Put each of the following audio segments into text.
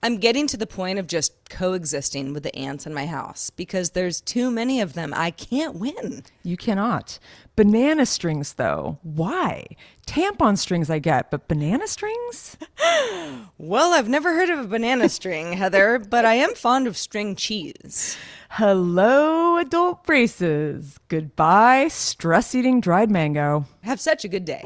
I'm getting to the point of just coexisting with the ants in my house because there's too many of them. I can't win. You cannot. Banana strings, though. Why? Tampon strings I get, but banana strings? Well, I've never heard of a banana string, Heather, but I am fond of string cheese. Hello, adult braces. Goodbye, stress-eating dried mango. Have such a good day.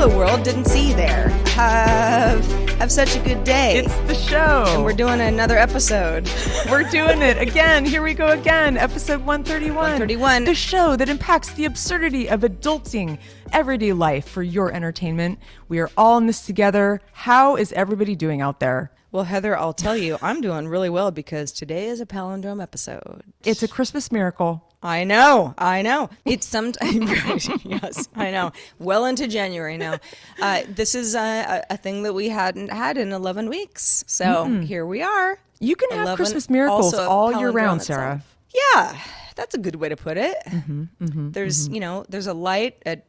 Hello world, didn't see you there. Have such a good day. It's the show. And we're doing another episode. We're doing it again. Here we go again. Episode 131. 131. The show that impacts the absurdity of adulting everyday life for your entertainment. We are all in this together. How is everybody doing out there? Well, Heather, I'll tell you, I'm doing really well because today is a palindrome episode. It's a Christmas miracle. I know. It's sometime, yes, I know. Well into January now. This is a thing that we hadn't had in 11 weeks. So here we are. You can have Christmas miracles all year round, Sarah. Yeah, that's a good way to put it. There's a light at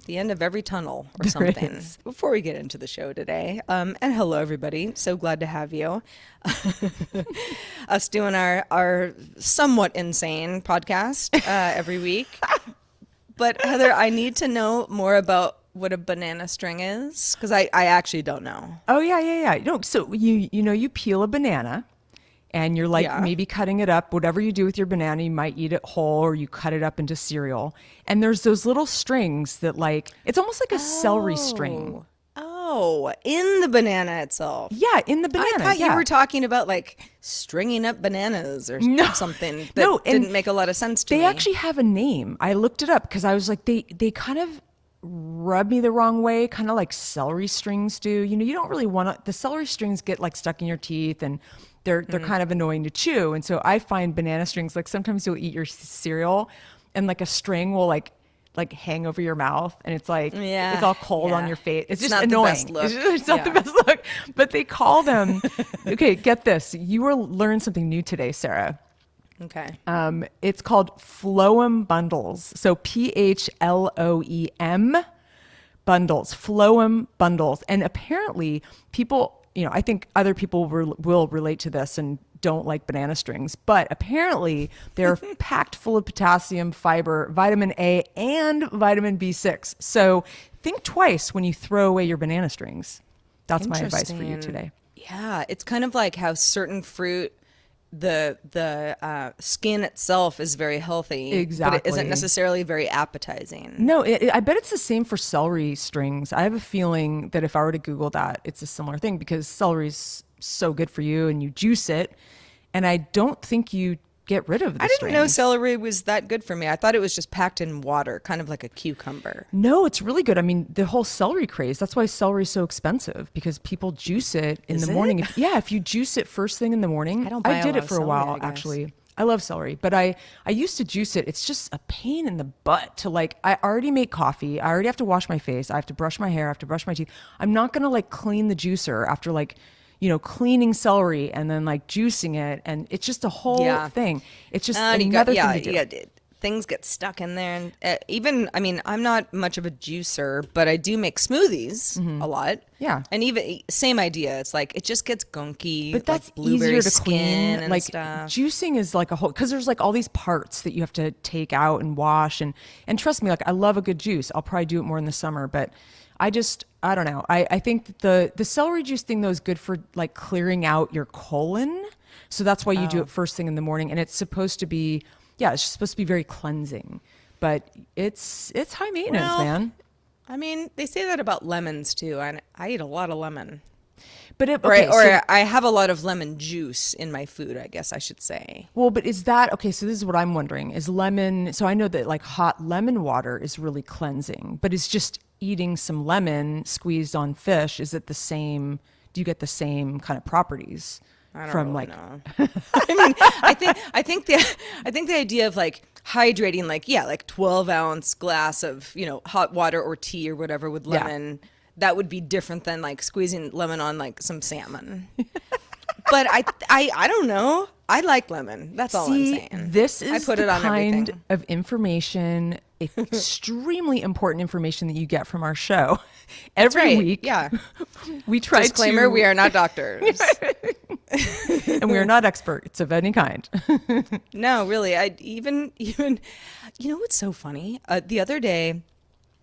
the end of every tunnel or something. Before we get into the show today, and hello everybody, so glad to have you. Us doing our somewhat insane podcast every week. But Heather, I need to know more about what a banana string is because I actually don't know. Oh yeah. So you peel a banana. And you're maybe cutting it up. Whatever you do with your banana, you might eat it whole or you cut it up into cereal. And there's those little strings that it's almost like a celery string. Oh, in the banana itself. Yeah, in the banana. I thought you were talking about stringing up bananas or something that didn't make a lot of sense to me. They actually have a name. I looked it up because I was like, they kind of rub me the wrong way, kind of like celery strings do. You don't really want to, the celery strings get stuck in your teeth and they're kind of annoying to chew. And so I find banana strings, sometimes you'll eat your cereal and a string will hang over your mouth and it's it's all cold on your face. It's just annoying. It's not the best look. But they call them, okay, get this. You will learn something new today, Sarah. Okay. It's called phloem bundles. So PHLOEM bundles, phloem bundles. And apparently people, I think other people will relate to this and don't like banana strings, but apparently they're packed full of potassium, fiber, vitamin A, and vitamin B6. So think twice when you throw away your banana strings. That's my advice for you today. Yeah, it's kind of like how certain fruit, the skin itself is very healthy. Exactly. But it isn't necessarily very appetizing. No, I bet it's the same for celery strings. I have a feeling that if I were to Google that, it's a similar thing because celery's so good for you and you juice it. And I don't think you get rid of the strings. I didn't know celery was that good for me. I thought it was just packed in water, kind of like a cucumber. No, it's really good. I mean, the whole celery craze, that's why celery is so expensive because people juice it in the morning. If you juice it first thing in the morning. I did it for a while, actually. I love celery, but I used to juice it. It's just a pain in the butt to I already make coffee. I already have to wash my face. I have to brush my hair. I have to brush my teeth. I'm not going to clean the juicer after cleaning celery and then juicing it. And it's just a whole thing. It's just another thing to do. Things get stuck in there. And I'm not much of a juicer, but I do make smoothies a lot. Yeah. And even same idea. It's it just gets gunky. But that's blueberry easier to skin clean. And stuff. Juicing is a whole, because there's all these parts that you have to take out and wash. And trust me, I love a good juice. I'll probably do it more in the summer, but I don't know. I think that the celery juice thing though is good for clearing out your colon. So that's why you do it first thing in the morning. And it's supposed to be, it's supposed to be very cleansing, but it's high maintenance, man. They say that about lemons too. And I eat a lot of lemon. But I have a lot of lemon juice in my food, I guess I should say. Well, but is that, okay, so this is what I'm wondering. Is lemon, so I know that hot lemon water is really cleansing, but is just eating some lemon squeezed on fish, is it the same, do you get the same kind of properties? I don't really know. I think the idea of hydrating 12-ounce glass of hot water or tea or whatever with lemon, that would be different than squeezing lemon on some salmon. But I don't know. I like lemon. That's all I'm See, saying. this is I put the it on kind everything. of information, extremely important information that you get from our show. Every right. week, Yeah. we try Disclaimer: we to, are not doctors. and we are not experts of any kind. No, really. I even you know what's so funny? The other day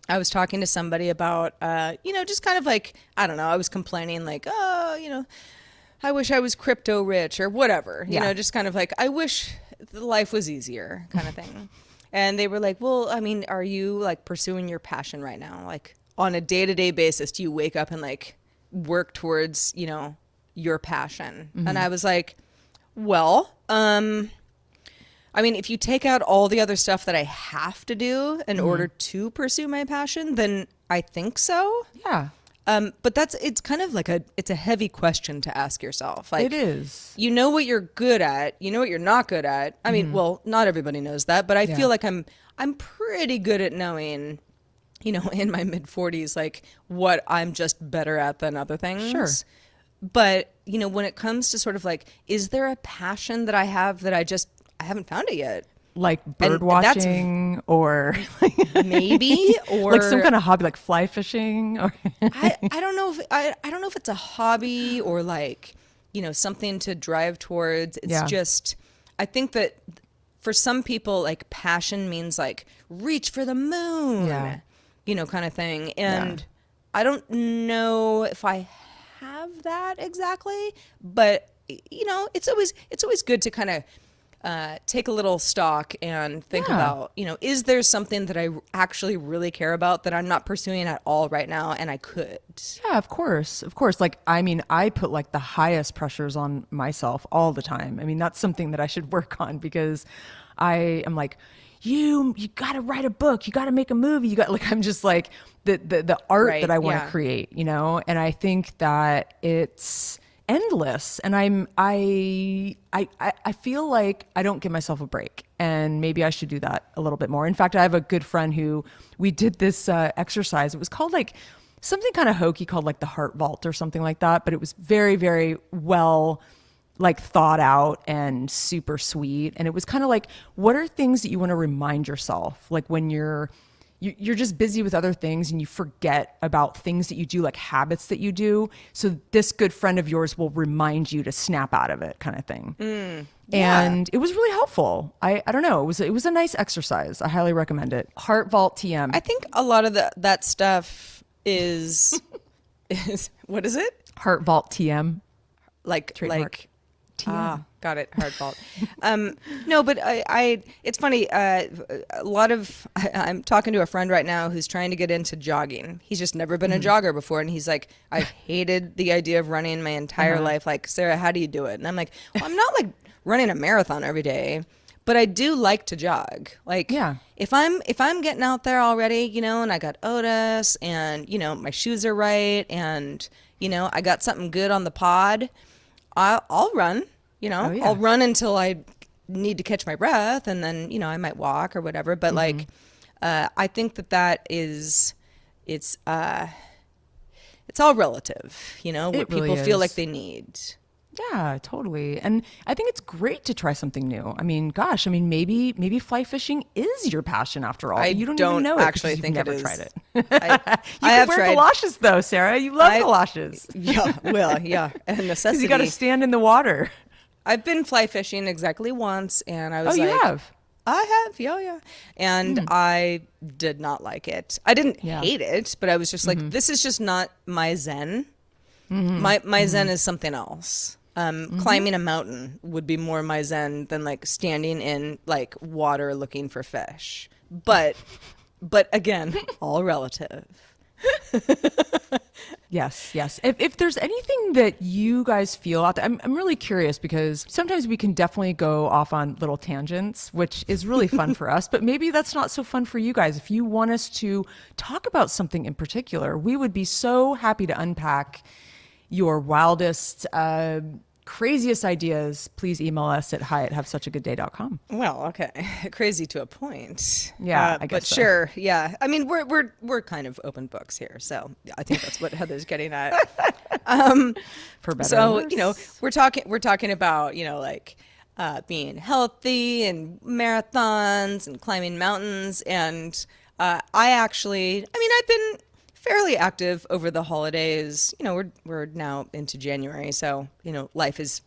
I was talking to somebody about just kind of like, I don't know, I was complaining like, oh, I wish I was crypto rich or whatever. Yeah. Just kind of like, I wish the life was easier kind of thing. And they were like, well, I mean, are you like pursuing your passion right now? Like on a day-to-day basis, do you wake up and like work towards, your passion? And I was like, well, I mean, if you take out all the other stuff that I have to do in order to pursue my passion, then I think so. Yeah. But it's kind of like it's a heavy question to ask yourself. Like, It is. you know what you're good at, you know what you're not good at. I mean, well, not everybody knows that, but I Yeah. feel like I'm pretty good at knowing, in my mid 40s, like what I'm just better at than other things. Sure. But, when it comes to sort of like, is there a passion that I have that I haven't found it yet? Like And bird watching or Maybe, or like some kind of hobby like fly fishing or I don't know if I don't know if it's a hobby or like, something to drive towards. It's Yeah. just, I think that for some people, like passion means like reach for the moon, Yeah. kind of thing. And I don't know if I have that exactly, but it's always good to kind of take a little stock and think Yeah. about, is there something that I actually really care about that I'm not pursuing at all right now and I could? Yeah, of course. Of course. Like, I mean, I put like the highest pressures on myself all the time. I mean, that's something that I should work on because I am like, you got to write a book. You got to make a movie. I'm just like the art Right, that I want to yeah. create, and I think that it's endless. And I feel like I don't give myself a break, and maybe I should do that a little bit more. In fact, I have a good friend who we did this exercise. It was called like something kind of hokey called like the heart vault or something like that, but it was very, very well like thought out and super sweet. And it was kind of like, what are things that you want to remind yourself? Like when you're just busy with other things and you forget about things that you do, like habits that you do. So this good friend of yours will remind you to snap out of it, kind of thing. yeah. And it was really helpful. I don't know. It was a nice exercise. I highly recommend it. Heart Vault TM. I think a lot of that stuff is what is it? Heart Vault TM. Like Trademark. TM. Got it. Hard fault. No, but it's funny. I'm talking to a friend right now who's trying to get into jogging. He's just never been a jogger before. And he's like, I've hated the idea of running my entire life. Like, Sarah, how do you do it? And I'm like, well, I'm not like running a marathon every day, but I do like to jog. Like, Yeah. if I'm getting out there already, and I got Otis and, my shoes are right. And, I got something good on the pod, I'll run, Oh, yeah. I'll run until I need to catch my breath, and then, I might walk or whatever. But like, I think that it's all relative, what It really people feel is. like they need. Yeah, totally. And I think it's great to try something new. I mean, gosh, maybe fly fishing is your passion after all. I You don't don't even know it actually because think you've it never is. tried it. I You have can wear tried. galoshes though, Sarah. You love galoshes. Yeah, well, yeah, a Because necessity. you got to stand in the water. I've been fly fishing exactly once, and I was Oh, like, you have? I have, yeah. And I did not like it. I didn't Yeah. hate it, but I was just like, this is just not my zen. My zen is something else. Climbing a mountain would be more my zen than like standing in like water looking for fish. But again, all relative. Yes, yes. If there's anything that you guys feel out there, I'm really curious because sometimes we can definitely go off on little tangents, which is really fun for us, but maybe that's not so fun for you guys. If you want us to talk about something in particular, we would be so happy to unpack your wildest, craziest ideas. Please email us at hi@havesuchagoodday.com. Well, okay, crazy to a point. Yeah, I guess but so. sure, yeah. I mean, we're kind of open books here, so I think that's what Heather's getting at. For better or So worse. we're talking about like being healthy and marathons and climbing mountains. And I've been fairly active over the holidays. We're now into January, so life has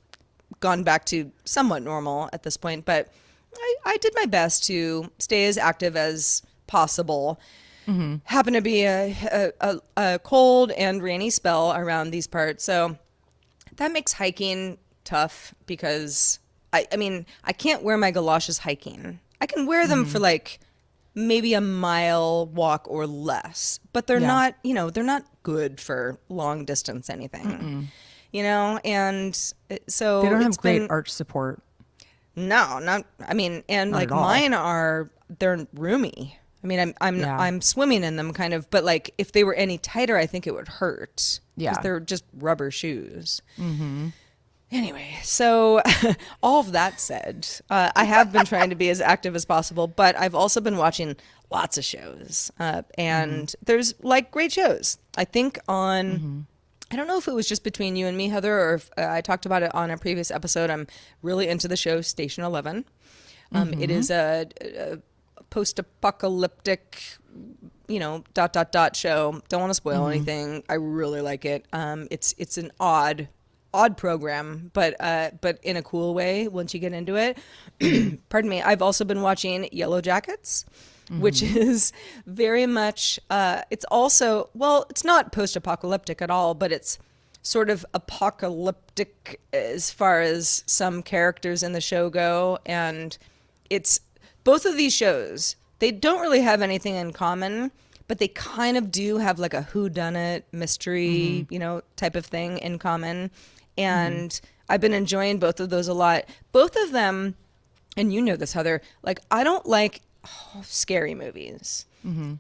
gone back to somewhat normal at this point. But I did my best to stay as active as possible. Happened to be a cold and rainy spell around these parts, so that makes hiking tough because I can't wear my galoshes hiking. I can wear them for like maybe a mile walk or less, but they're not, they're not good for long distance anything. And so They don't have it's great been, arch support. no, not, and Not like at all. mine they're roomy. I'm swimming in them kind of, but like if they were any tighter, I think it would hurt. Yeah. Because they're just rubber shoes. Anyway, so all of that said, I have been trying to be as active as possible, but I've also been watching lots of shows. And there's like great shows. I think I don't know if it was just between you and me, Heather, or if I talked about it on a previous episode. I'm really into the show Station 11. It is a post-apocalyptic, show. Don't want to spoil anything. I really like it. It's an odd program, but in a cool way once you get into it. Pardon me. I've also been watching Yellow Jackets, which is very much, it's also, well, it's not post-apocalyptic at all, but it's sort of apocalyptic as far as some characters in the show go. And it's both of these shows, they don't really have anything in common, but they kind of do have like a whodunit mystery, type of thing in common. And I've been enjoying both of those a lot. Both of them, and you know this, Heather, like I don't like scary movies.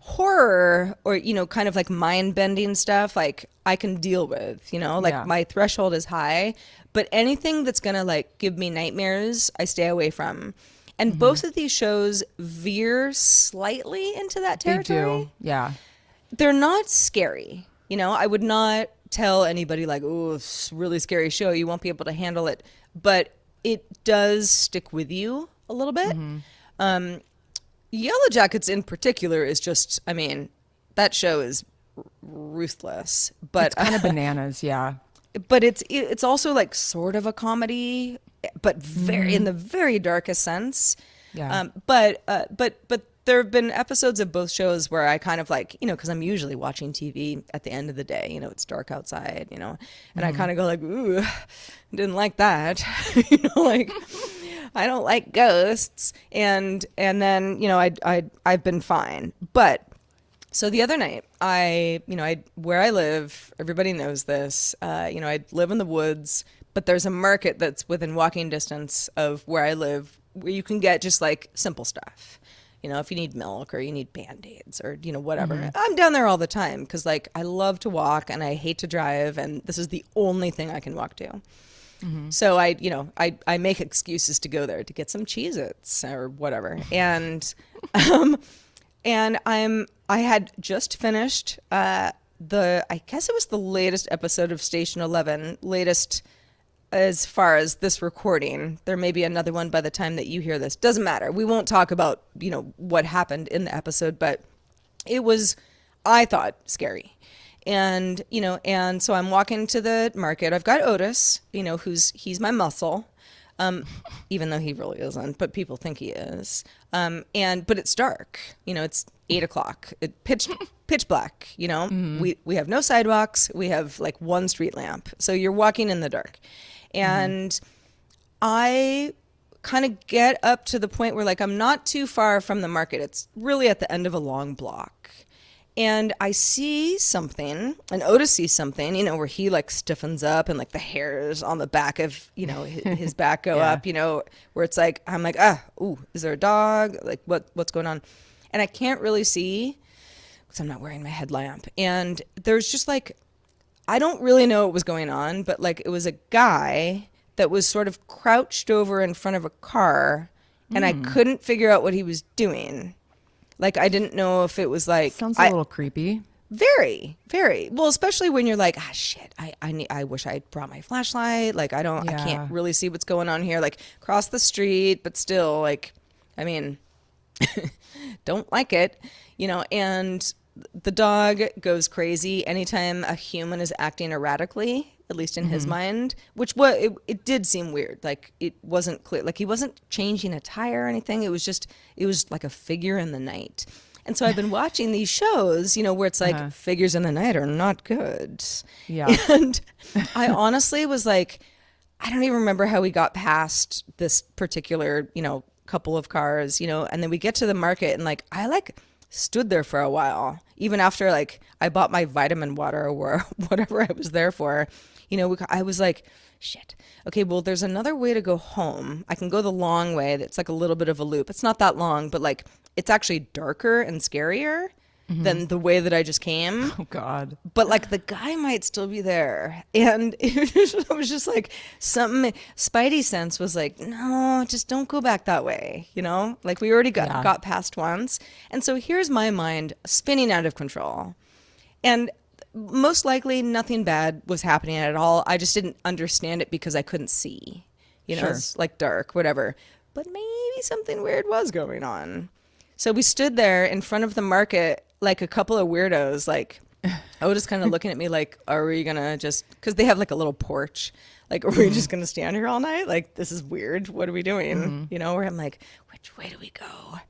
Horror or, kind of like mind-bending stuff, like I can deal with, my threshold is high, but anything that's going to like give me nightmares, I stay away from. And both of these shows veer slightly into that territory. They do. Yeah. They're not scary. I would not tell anybody like, oh, it's a really scary show, you won't be able to handle it. But it does stick with you a little bit. Yellow Jackets in particular is just, that show is ruthless. But It's kind of bananas, yeah. But it's also like sort of a comedy, but very in the very darkest sense. Yeah. But there have been episodes of both shows where I kind of like, because I'm usually watching TV at the end of the day, it's dark outside, and I kind of go like, ooh, didn't like that, like I don't like ghosts, and then I've been fine, but. So the other night, where I live, everybody knows this. I live in the woods, but there's a market that's within walking distance of where I live, where you can get just like simple stuff. If you need milk or you need Band-Aids or whatever. I'm down there all the time because like I love to walk and I hate to drive, and this is the only thing I can walk to. So I make excuses to go there to get some Cheez-Its or whatever, and. And I had just finished I guess it was the latest episode of Station 11, latest as far as this recording. There may be another one by the time that you hear this. Doesn't matter. We won't talk about, what happened in the episode, but it was, I thought, scary. And, and so I'm walking to the market. I've got Otis, he's my muscle. Even though he really isn't, but people think he is. But it's dark, it's 8:00, pitch black, we have no sidewalks. We have like one street lamp. So you're walking in the dark. And I kind of get up to the point where like, I'm not too far from the market. It's really at the end of a long block. And I see something, and Otis sees something, where he like stiffens up and like the hairs on the back of, his back go up, where it's like, I'm like, ooh, is there a dog? Like what's going on? And I can't really see because I'm not wearing my headlamp. And there's just like, I don't really know what was going on, but like it was a guy that was sort of crouched over in front of a car, and I couldn't figure out what he was doing. Like, I didn't know if it was like... Sounds a little creepy. Very, very well, especially when you're like, ah, shit, I wish I brought my flashlight. Like, I can't Yeah. really see what's going on here. Like, cross the street, but still, like, I mean, don't like it, and the dog goes crazy anytime a human is acting erratically, at least in his mind, which it did seem weird. Like, it wasn't clear. Like, he wasn't changing a tire or anything. It was like a figure in the night. And so I've been watching these shows, where it's like figures in the night are not good. Yeah. And I honestly was like, I don't even remember how we got past this particular, couple of cars, and then we get to the market and like, I like stood there for a while, even after like I bought my vitamin water or whatever I was there for, I was like, shit. Okay, well, there's another way to go home. I can go the long way. That's like a little bit of a loop. It's not that long, but like it's actually darker and scarier than the way that I just came. Oh God. But like the guy might still be there. And it was just like something, Spidey sense was like, no, just don't go back that way. Like we already got past once. And so here's my mind spinning out of control. And most likely nothing bad was happening at all. I just didn't understand it because I couldn't see. Sure. It's like dark, whatever. But maybe something weird was going on. So we stood there in front of the market like a couple of weirdos, like just kind of looking at me like, are we gonna just, because they have like a little porch, like, are we just gonna stand here all night? Like, this is weird. What are we doing? Where I'm like, which way do we go?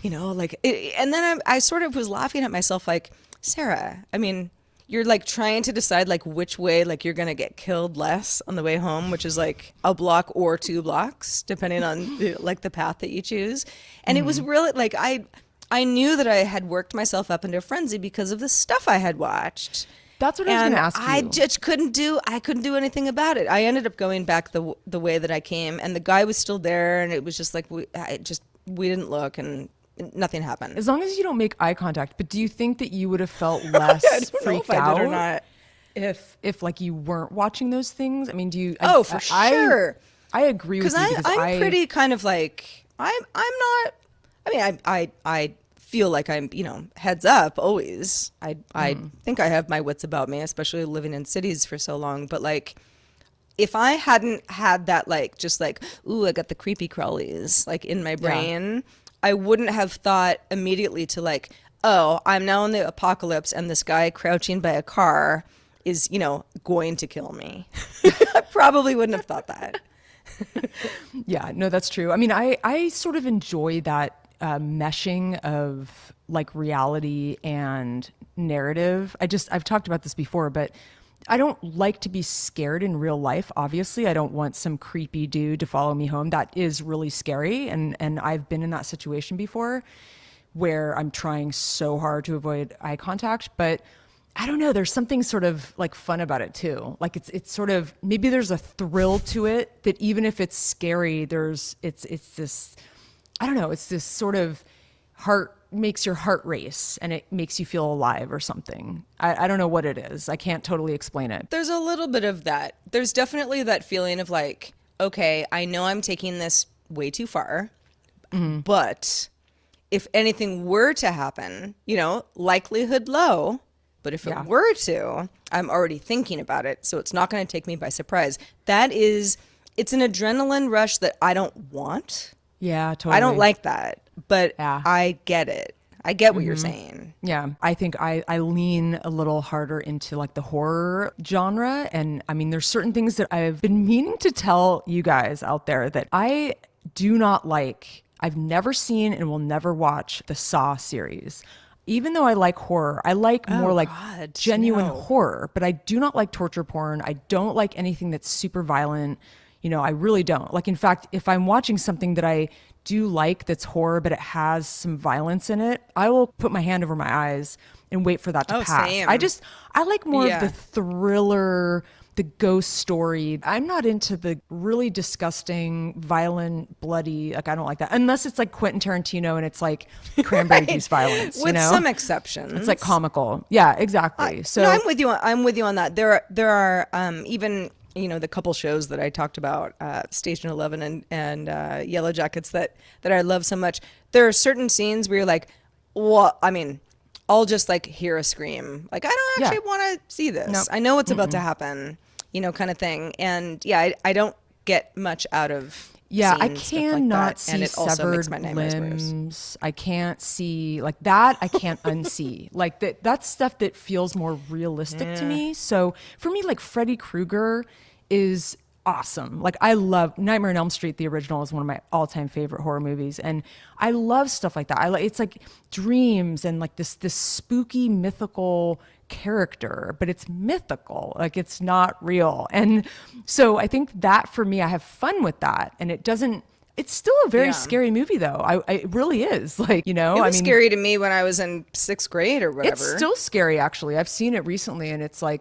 And then I sort of was laughing at myself like, Sarah, I mean, you're like trying to decide like which way like you're gonna get killed less on the way home, which is like a block or 2 blocks depending on the path that you choose. And it was really like I knew that I had worked myself up into a frenzy because of the stuff I had watched. That's what I was going to ask you. I just couldn't do anything about it. I ended up going back the way that I came, and the guy was still there, and it was just like we didn't look, and nothing happened. As long as you don't make eye contact, but do you think that you would have felt less I don't know freaked if I out did or not. if like you weren't watching those things? I mean, do you? Oh, for sure. I agree with you because I'm pretty kind of like I'm not. I mean, I feel like I'm heads up always. I think I have my wits about me, especially living in cities for so long. But like, if I hadn't had that like just like, ooh, I got the creepy crawlies like in my brain, I wouldn't have thought immediately to like, oh, I'm now in the apocalypse and this guy crouching by a car is going to kill me. I probably wouldn't have thought that. Yeah, no, that's true. I mean, I sort of enjoy that meshing of like reality and narrative. I've talked about this before, but I don't like to be scared in real life. Obviously, I don't want some creepy dude to follow me home. That is really scary. And I've been in that situation before where I'm trying so hard to avoid eye contact, but I don't know. There's something sort of like fun about it too. Like it's sort of, maybe there's a thrill to it that even if it's scary, it's this, I don't know, it's this sort of makes your heart race and it makes you feel alive or something. I don't know what it is. I can't totally explain it. There's a little bit of that. There's definitely that feeling of like, okay, I know I'm taking this way too far, but if anything were to happen, likelihood low, but if it were to, I'm already thinking about it. So it's not going to take me by surprise. It's an adrenaline rush that I don't want. Yeah, totally. I don't like that, but I get it. I get what you're saying. Yeah, I think I lean a little harder into like the horror genre. And I mean, there's certain things that I've been meaning to tell you guys out there that I do not like. I've never seen and will never watch the Saw series. Even though I like horror, I like more like genuine horror, but I do not like torture porn. I don't like anything that's super violent. I really don't. Like, in fact, if I'm watching something that I do like that's horror, but it has some violence in it, I will put my hand over my eyes and wait for that to pass. Same. I like more of the thriller, the ghost story. I'm not into the really disgusting, violent, bloody, like I don't like that. Unless it's like Quentin Tarantino and it's like cranberry juice violence, With some exceptions. It's like comical. Yeah, exactly. So no, I'm with you on that. There are even the couple shows that I talked about, Station 11 and Yellow Jackets that I love so much. There are certain scenes where you're like, well, I mean, I'll just like hear a scream. Like, I don't Yeah. actually want to see this. Nope. I know what's about to happen, you know, kind of thing. And yeah, I don't get much out of Yeah, I seeing stuff like cannot that. see And it also makes severed my nightmares worse. limbs. I can't see like that. I can't unsee. Like that's stuff that feels more realistic to me. So for me, like Freddy Krueger is awesome. Like I love Nightmare on Elm Street. The original is one of my all-time favorite horror movies, and I love stuff like that. I like it's like dreams and like this spooky mythical character, but it's mythical, like it's not real. And so I think that for me, I have fun with that, and it doesn't. It's still a very Yeah. scary movie, though. It really is. Like, you know, It I was mean, scary to me when I was in 6th grade or whatever. it's still scary, actually. I've seen it recently, and it's like,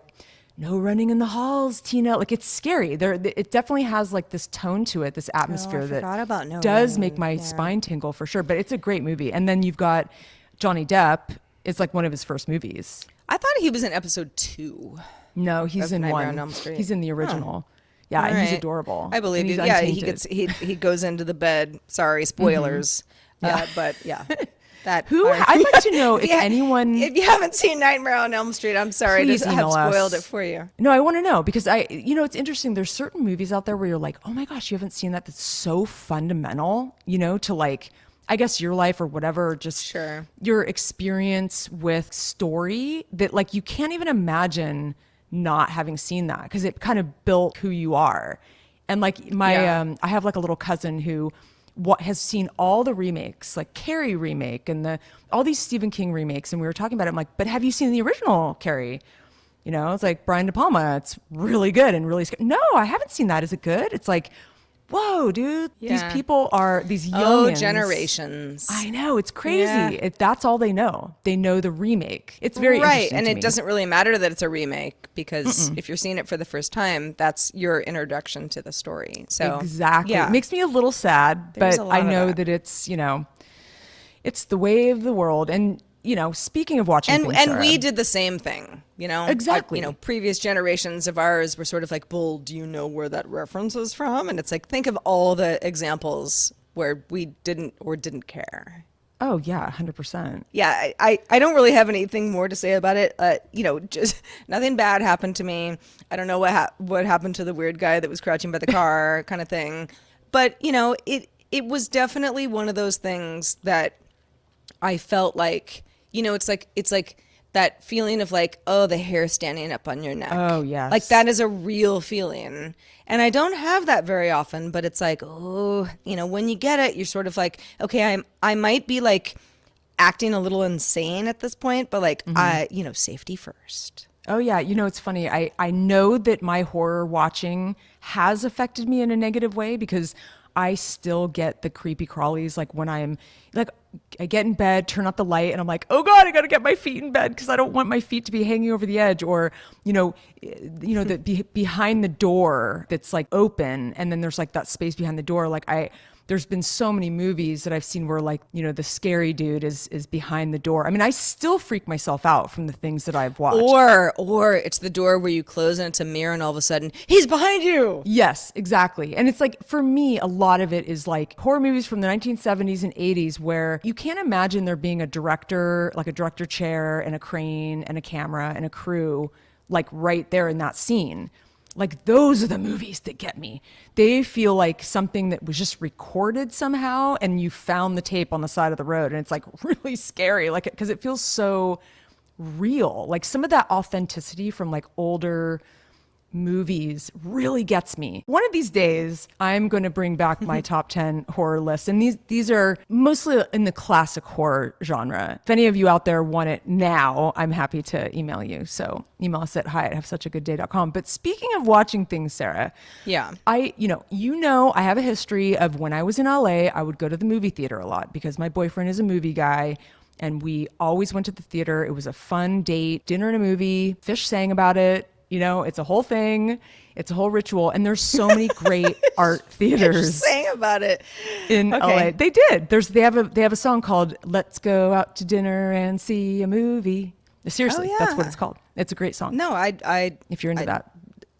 no running in the halls, Tina. Like, it's scary. It definitely has like this tone to it, this atmosphere that forgot about no does make running. my Yeah. spine tingle for sure. But it's a great movie. And then you've got Johnny Depp. It's like one of his first movies. I thought he was in episode 2. No, he's Of in Nightmare one. on Elm Street. He's in the original. Yeah, All and he's right. adorable. I believe and you. he's Yeah, untainted. he goes into the bed. Sorry, spoilers. But yeah, that. Who? all right. I'd like to know if you ha- anyone. If you haven't seen Nightmare on Elm Street, I'm sorry Please to have email us. spoiled it for you. No, I want to know because it's interesting. There's certain movies out there where you're like, oh my gosh, you haven't seen that. That's so fundamental, to like, I guess your life or whatever, just Sure. your experience with story that like you can't even imagine not having seen that because it kind of built who you are. And like Yeah. I have like a little cousin who has seen all the remakes, like Carrie remake and all these Stephen King remakes. And we were talking about it. I'm like, but have you seen the original Carrie? It's like Brian De Palma. It's really good and really scary. No, I haven't seen that. Is it good? It's like, whoa, dude, these Yeah. people are these young Oh, generations. I know, it's crazy. Yeah. That's all they know. They know the remake. It's very right, interesting and to it me. doesn't really matter that it's a remake because if you're seeing it for the first time, that's your introduction to the story. So Exactly. yeah, It makes me a little sad, There's but a lot I of know that. that it's, it's the way of the world. And, speaking of watching things, and Sarah, we did the same thing, Exactly. Previous generations of ours were sort of like, "Bull, do you know where that reference is from?" And it's like, think of all the examples where we didn't care. Oh, yeah, 100%. Yeah, I don't really have anything more to say about it. Just nothing bad happened to me. I don't know what happened to the weird guy that was crouching by the car, kind of thing. But it was definitely one of those things that I felt like, it's like that feeling of like, oh, the hair standing up on your neck. Oh, yes. Like that is a real feeling. And I don't have that very often, but it's like, oh, when you get it, you're sort of like, okay, I might be like acting a little insane at this point, but like, safety first. Oh yeah, it's funny. I know that my horror watching has affected me in a negative way because I still get the creepy crawlies like when I'm like I get in bed, turn out the light, and I'm like, oh God, I gotta get my feet in bed because I don't want my feet to be hanging over the edge, or behind the door that's like open, and then there's like that space behind the door. There's been so many movies that I've seen where like, the scary dude is behind the door. I mean, I still freak myself out from the things that I've watched. Or it's the door where you close and it's a mirror and all of a sudden he's behind you. Yes, exactly. And it's like, for me, a lot of it is like horror movies from the 1970s and 80s where you can't imagine there being a director, like a director chair and a crane and a camera and a crew, like right there in that scene. Like those are the movies that get me. They feel like something that was just recorded somehow and you found the tape on the side of the road, and it's like really scary, like because it feels so real. Like some of that authenticity from like older movies really gets me. One of these days, I'm going to bring back my top 10 horror list. And these are mostly in the classic horror genre. If any of you out there want it now, I'm happy to email you. So email us at hi@havesuchagoodday.com. But speaking of watching things, Sarah, Yeah. I have a history of when I was in LA, I would go to the movie theater a lot because my boyfriend is a movie guy. And we always went to the theater. It was a fun date, dinner and a movie. Fish sang about it. It's a whole thing. It's a whole ritual. And there's so many great art theaters Saying about it in Okay. LA. They did. They have a song called "Let's Go Out to Dinner and See a Movie." Seriously, Oh, that's yeah. what it's called. It's a great song. No, I If you're into that.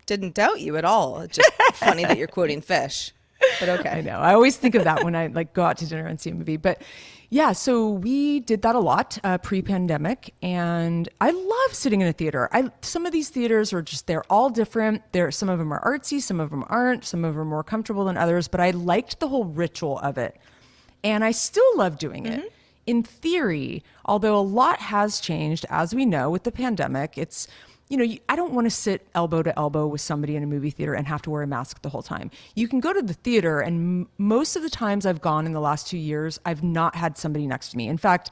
didn't doubt you at all. It's just funny that you're quoting Fish. But okay. I know. I always think of that when I like go out to dinner and see a movie. But yeah, so we did that a lot pre-pandemic, and I love sitting in a theater. Some of these theaters are just they're all different. Some of them are artsy, some of them aren't, some of them are more comfortable than others. But I liked the whole ritual of it, and I still love doing it. In theory, although a lot has changed, as we know with the pandemic, it's I don't want to sit elbow to elbow with somebody in a movie theater and have to wear a mask the whole time. You can go to the theater, and most of the times I've gone in the last 2 years, I've not had somebody next to me. In fact,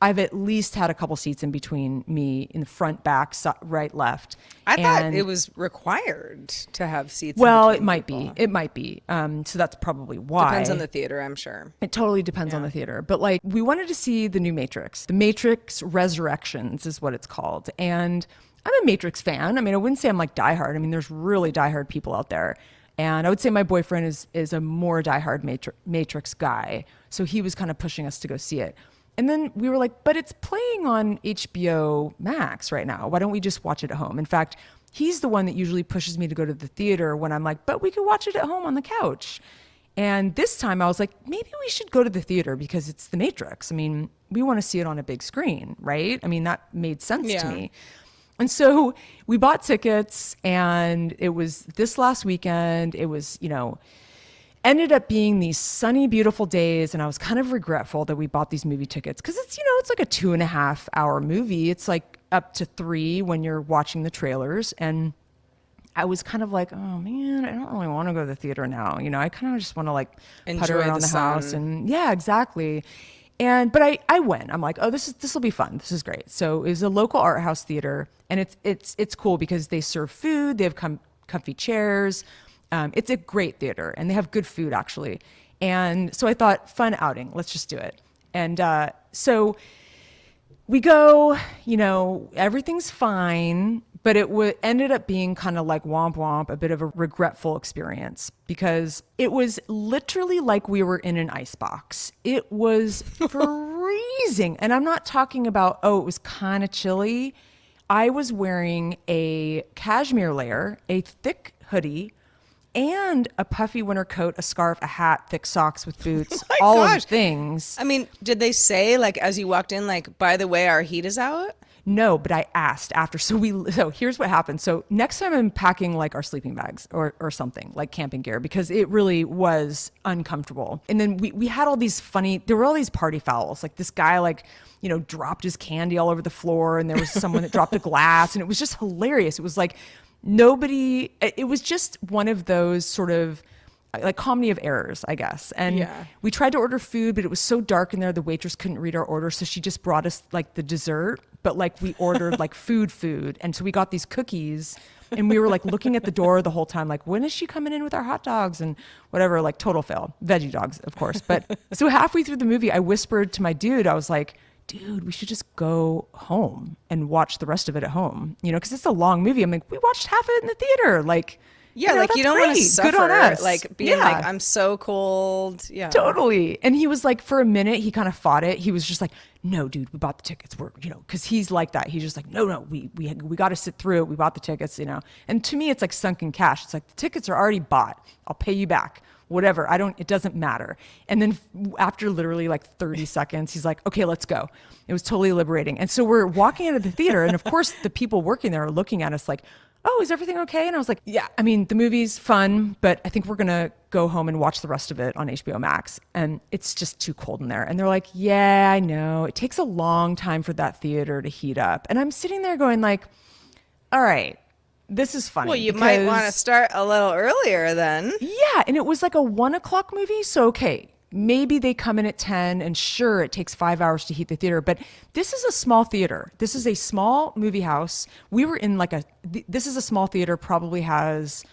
I've at least had a couple seats in between me in the front, back, right, left. I thought it was required to have seats. Well, in it might people. be. It might be. So that's probably why. Depends on the theater, I'm sure. It totally depends on the theater. But like, we wanted to see the new Matrix. The Matrix Resurrections is what it's called. And I'm a Matrix fan. I mean, I wouldn't say I'm like diehard. I mean, there's really diehard people out there. And I would say my boyfriend is a more diehard Matrix guy. So he was kind of pushing us to go see it. And then we were like, but it's playing on HBO Max right now. Why don't we just watch it at home? In fact, he's the one that usually pushes me to go to the theater when I'm like, but we could watch it at home on the couch. And this time I was like, maybe we should go to the theater because it's The Matrix. I mean, we want to see it on a big screen, right? I mean, that made sense to me. And so we bought tickets, and it was this last weekend. It was, ended up being these sunny, beautiful days. And I was kind of regretful that we bought these movie tickets because it's like a 2.5 hour movie. It's like up to 3 when you're watching the trailers. And I was kind of like, oh man, I don't really want to go to the theater now. I kind of just want to like putter around the house. And yeah, exactly. But I went. I'm like, oh, this will be fun. This is great. So it was a local art house theater, and it's cool because they serve food. They have comfy chairs. It's a great theater, and they have good food actually. And so I thought, fun outing. Let's just do it. And so we go. Everything's fine. But it ended up being kind of like womp womp, a bit of a regretful experience because it was literally like we were in an icebox. It was freezing. And I'm not talking about, it was kind of chilly. I was wearing a cashmere layer, a thick hoodie, and a puffy winter coat, a scarf, a hat, thick socks with boots, all of the things. I mean, did they say, like, as you walked in, like, by the way, our heat is out? No, but I asked after. So here's what happened. So next time I'm packing like our sleeping bags or something like camping gear because it really was uncomfortable. And then we had all these there were all these party fouls. Like this guy dropped his candy all over the floor, and there was someone that dropped a glass, and it was just hilarious. It was like it was just one of those sort of like comedy of errors, I guess. And we tried to order food, but it was so dark in there, the waitress couldn't read our order. So she just brought us like the dessert, but like we ordered like food. And so we got these cookies, and we were like looking at the door the whole time, like, when is she coming in with our hot dogs and whatever, like total fail. Veggie dogs, of course. But so halfway through the movie, I whispered to my dude, I was like, dude, we should just go home and watch the rest of it at home, because it's a long movie. I'm like, we watched half of it in the theater. Like, yeah, like you don't want to suffer. Good on us. Like being like, I'm so cold. Yeah, totally. And he was like, for a minute, he kind of fought it. He was just like, no, dude, we bought the tickets. We're, because he's like that. He's just like, no, we got to sit through it. We bought the tickets, And to me, it's like sunken cash. It's like the tickets are already bought. I'll pay you back. Whatever. It doesn't matter. And then after literally like 30 seconds, he's like, okay, let's go. It was totally liberating. And so we're walking out of the theater, and of course the people working there are looking at us like, oh, is everything okay? And I was like, yeah, I mean, the movie's fun, but I think we're going to go home and watch the rest of it on HBO Max. And it's just too cold in there. And they're like, yeah, I know. It takes a long time for that theater to heat up. And I'm sitting there going like, all right, this is funny. Well, you might want to start a little earlier then. Yeah. And it was like a 1:00 movie. So, okay, maybe they come in at 10, and sure, it takes 5 hours to heat the theater, but this is a small theater. This is a small movie house. We were in this is a small theater, probably has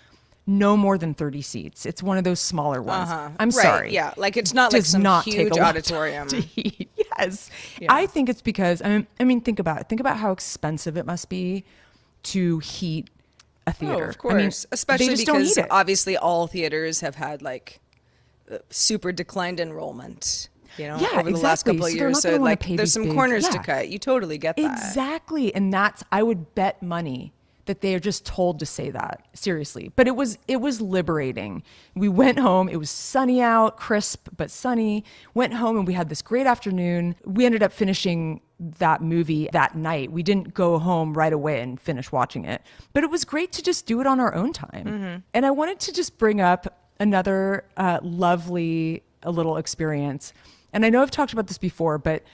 no more than 30 seats. It's one of those smaller ones. I'm sorry. Yeah. Like it's not like some huge auditorium. To heat. Yes. Yeah. I think it's because, I mean, think about it. Think about how expensive it must be to heat a theater. Oh, of course. I mean, especially because obviously all theaters have had like super declined enrollment, over the last couple of years. So like there's some corners to cut. You totally get that. Exactly. And I would bet money that they are just told to say that, seriously. But it was liberating. We went home. It was sunny out, crisp but sunny. Went home and we had this great afternoon. We ended up finishing that movie that night. We didn't go home right away and finish watching it, but it was great to just do it on our own time. And I wanted to just bring up another lovely little experience. And I know I've talked about this before, but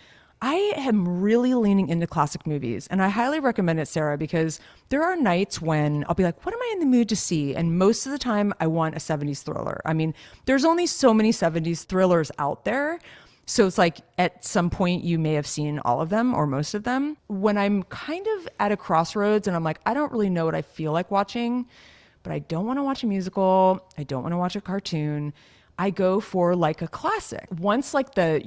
I am really leaning into classic movies, and I highly recommend it, Sarah, because there are nights when I'll be like, what am I in the mood to see? And most of the time I want a 70s thriller. I mean, there's only so many 70s thrillers out there. So it's like at some point you may have seen all of them or most of them. When I'm kind of at a crossroads and I'm like, I don't really know what I feel like watching, but I don't want to watch a musical. I don't want to watch a cartoon. I go for like a classic. Once like the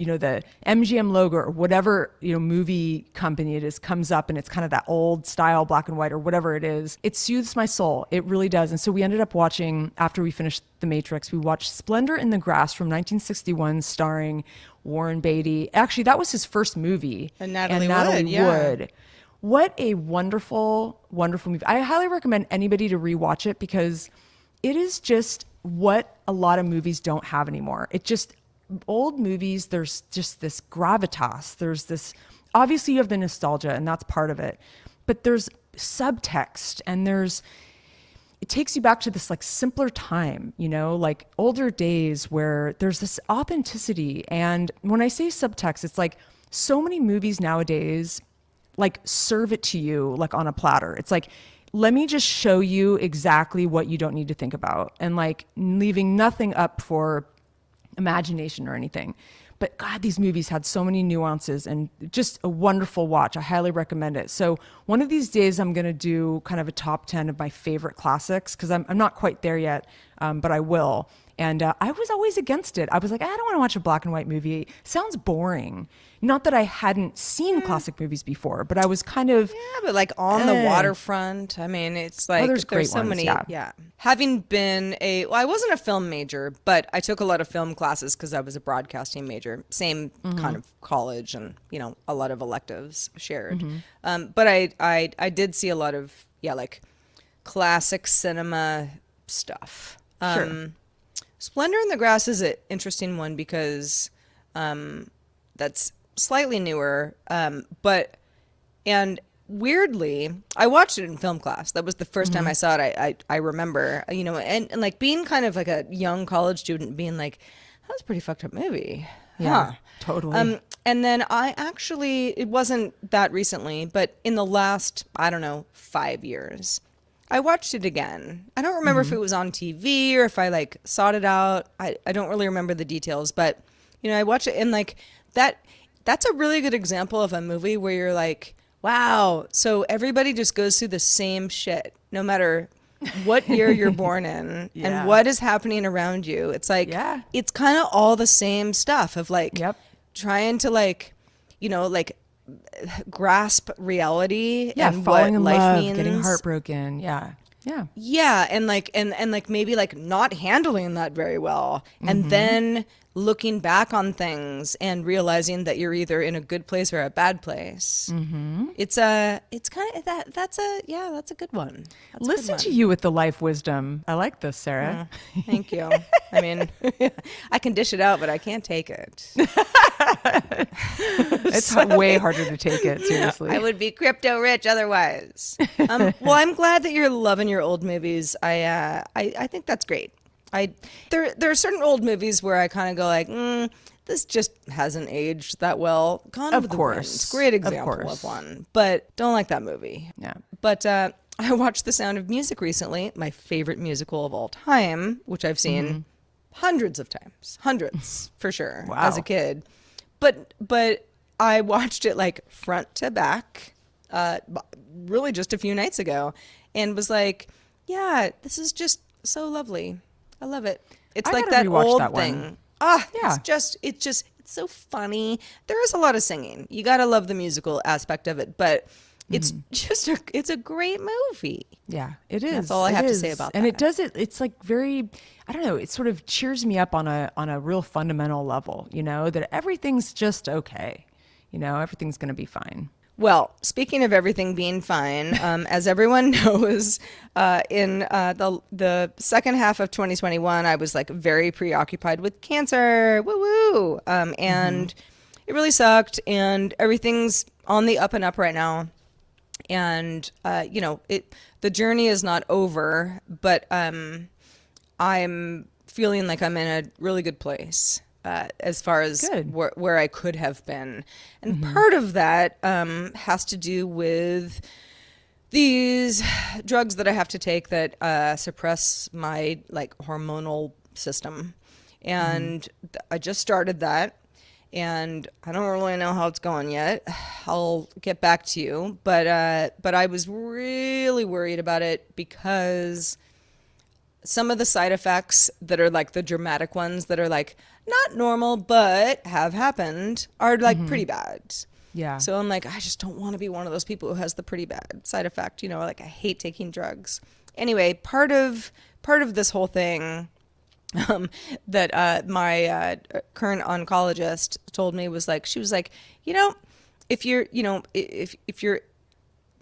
MGM logo or whatever, movie company it is comes up and it's kind of that old style black and white or whatever it is, it soothes my soul. It really does. And so we ended up watching, after we finished The Matrix, we watched Splendor in the Grass from 1961 starring Warren Beatty. Actually, that was his first movie. And Natalie Wood. What a wonderful, wonderful movie. I highly recommend anybody to rewatch it because it is just what a lot of movies don't have anymore. Old movies, there's just this gravitas. There's this, obviously you have the nostalgia and that's part of it, but there's subtext and it takes you back to this like simpler time, like older days where there's this authenticity. And when I say subtext, it's like so many movies nowadays, like serve it to you like on a platter. It's like, let me just show you exactly what you don't need to think about and like leaving nothing up for imagination or anything. But God, these movies had so many nuances and just a wonderful watch. I highly recommend it. So one of these days I'm going to do kind of a top 10 of my favorite classics because I'm not quite there yet, but I will. And I was always against it. I was like, I don't want to watch a black and white movie. Sounds boring. Not that I hadn't seen classic movies before, but I was kind of... Yeah, but like on the waterfront. I mean, it's like there's great so ones, many. yeah. Yeah. Having been I wasn't a film major, but I took a lot of film classes because I was a broadcasting major. Same kind of college and, a lot of electives shared. But I did see a lot of, like classic cinema stuff. Sure. Splendor in the Grass is an interesting one because that's slightly newer, and weirdly, I watched it in film class. That was the first time I saw it. I remember, and like being kind of like a young college student being like, that was a pretty fucked up movie. Yeah, totally. And then it wasn't that recently, but in the last, I don't know, 5 years, I watched it again. I don't remember if it was on TV or if I like sought it out. I don't really remember the details, but I watched it and like that's a really good example of a movie where you're like, wow, so everybody just goes through the same shit no matter what year you're born in and what is happening around you. It's like it's kind of all the same stuff of like trying to like grasp reality and falling what in life love, means, getting heartbroken, and like maybe like not handling that very well, and then looking back on things and realizing that you're either in a good place or a bad place. It's kind of that's a good one. Listen to you with the life wisdom. I like this, Sarah. Thank you. I mean, I can dish it out, but I can't take it. It's way harder to take it, seriously. I would be crypto rich otherwise. Well, I'm glad that you're loving your old movies. I think that's great. There are certain old movies where I kind of go like, this just hasn't aged that well. Gone Of with course. the Wind, great example of one, but don't like that movie. Yeah. But I watched The Sound of Music recently, my favorite musical of all time, which I've seen hundreds of times, hundreds for sure, as a kid. But I watched it like front to back, really just a few nights ago, and was like, yeah, this is just so lovely. I love it. It's like that old thing. It's so funny. There is a lot of singing. You got to love the musical aspect of it, but it's it's a great movie. Yeah, it is. That's all I have to say about that. And it does it. It's like very, I don't know. It sort of cheers me up on a real fundamental level. That everything's just okay. Everything's going to be fine. Well, speaking of everything being fine, as everyone knows, in the second half of 2021, I was like very preoccupied with cancer. Woo woo! And it really sucked, and everything's on the up and up right now. And the journey is not over, but I'm feeling like I'm in a really good place as far as Good. where I could have been. And part of that has to do with these drugs that I have to take that suppress my like hormonal system. And I just started that. And I don't really know how it's going yet. I'll get back to you, but I was really worried about it because some of the side effects that are like the dramatic ones that are like not normal but have happened are like pretty bad. Yeah. So I'm like, I just don't want to be one of those people who has the pretty bad side effect. Like I hate taking drugs. Anyway, part of this whole thing that my current oncologist told me was like, she was like, if you're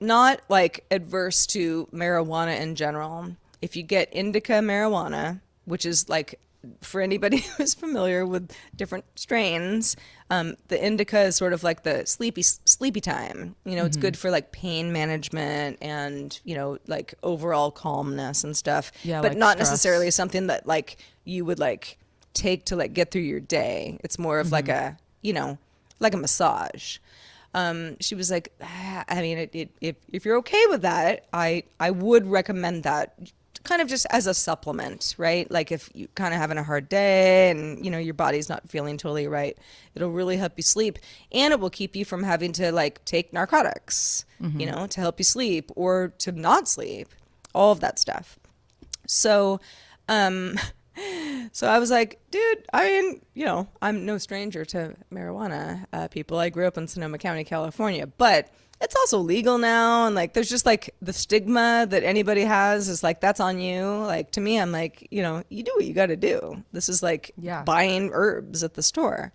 not like adverse to marijuana in general, if you get indica marijuana, which is like, for anybody who's familiar with different strains, the indica is sort of like the sleepy time. It's good for like pain management and like overall calmness and stuff. Yeah, but like not stress. necessarily something that like you would like take to like get through your day. It's more of like a like a massage. She was like, I mean, if you're okay with that, I would recommend that kind of just as a supplement, right? Like if you kind of having a hard day and your body's not feeling totally right, it'll really help you sleep, and it will keep you from having to like take narcotics, to help you sleep or to not sleep, all of that stuff. So, so I was like, dude, I mean, I'm no stranger to marijuana people. I grew up in Sonoma County, California, but it's also legal now. And like, there's just like the stigma that anybody has is like, that's on you. Like to me, I'm like, you do what you got to do. This is like buying herbs at the store.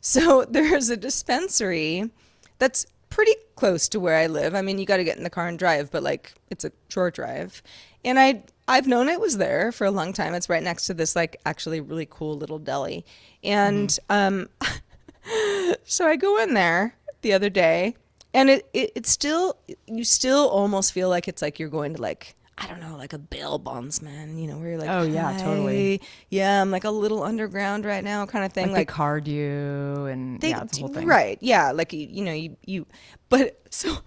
So there's a dispensary that's pretty close to where I live. I mean, you got to get in the car and drive, but like it's a short drive. And I've known it was there for a long time. It's right next to this like actually really cool little deli. And so I go in there the other day, and it's still, you still almost feel like it's like you're going to like, I don't know, like a bail bondsman, where you're like, Oh, yeah, totally. Yeah, I'm like a little underground right now kind of thing. Like they card you and yeah, it's the whole thing. Right. Yeah. Like, but so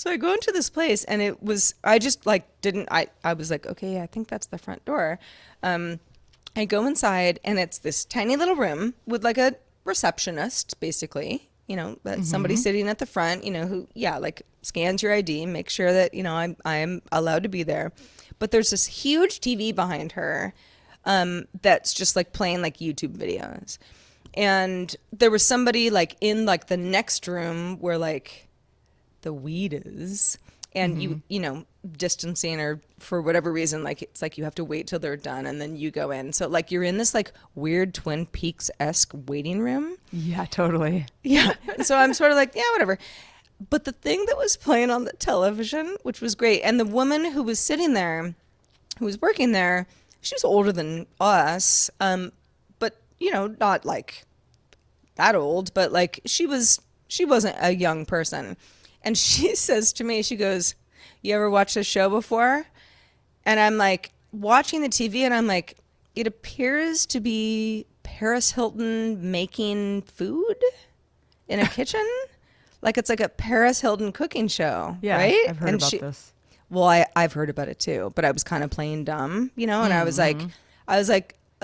I go into this place, and it was, I just like, I was like, okay, yeah, I think that's the front door. I go inside, and it's this tiny little room with like a receptionist, basically, somebody sitting at the front, who, like scans your ID, make sure that, I'm allowed to be there. But there's this huge TV behind her, that's just like playing like YouTube videos. And there was somebody like in like the next room where like the weed is, and you distancing, or for whatever reason, like it's like you have to wait till they're done and then you go in. So like you're in this like weird Twin Peaks-esque waiting room. Yeah, totally. Yeah. So I'm sort of like, yeah, whatever. But the thing that was playing on the television, which was great, and the woman who was sitting there, who was working there, she was older than us, but not like that old, but like she wasn't a young person. And she says to me, she goes, "You ever watched this show before?" And I'm like watching the TV, and I'm like, it appears to be Paris Hilton making food in a kitchen. Like it's like a Paris Hilton cooking show, Yeah, right? I've heard about this. Well, I've heard about it too, but I was kind of playing dumb, and I was like,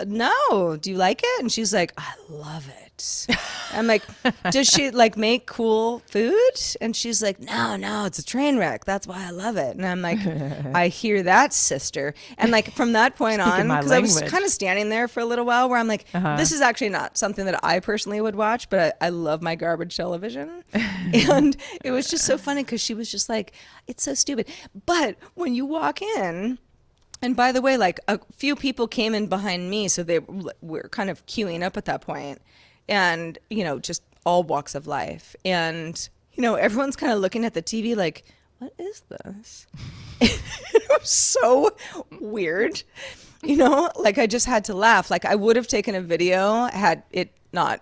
no, do you like it? And she's like, I love it. I'm like, does she like make cool food? And she's like, no, it's a train wreck. That's why I love it. And I'm like, I hear that, sister. And like from that point on, because I was kind of standing there for a little while where I'm like, this is actually not something that I personally would watch, but I love my garbage television. And it was just so funny because she was just like, it's so stupid. But when you walk in, and by the way, like a few people came in behind me, so they were kind of queuing up at that point, and just all walks of life. And everyone's kind of looking at the TV like, what is this? It was so weird. Like I just had to laugh. Like I would have taken a video had it not,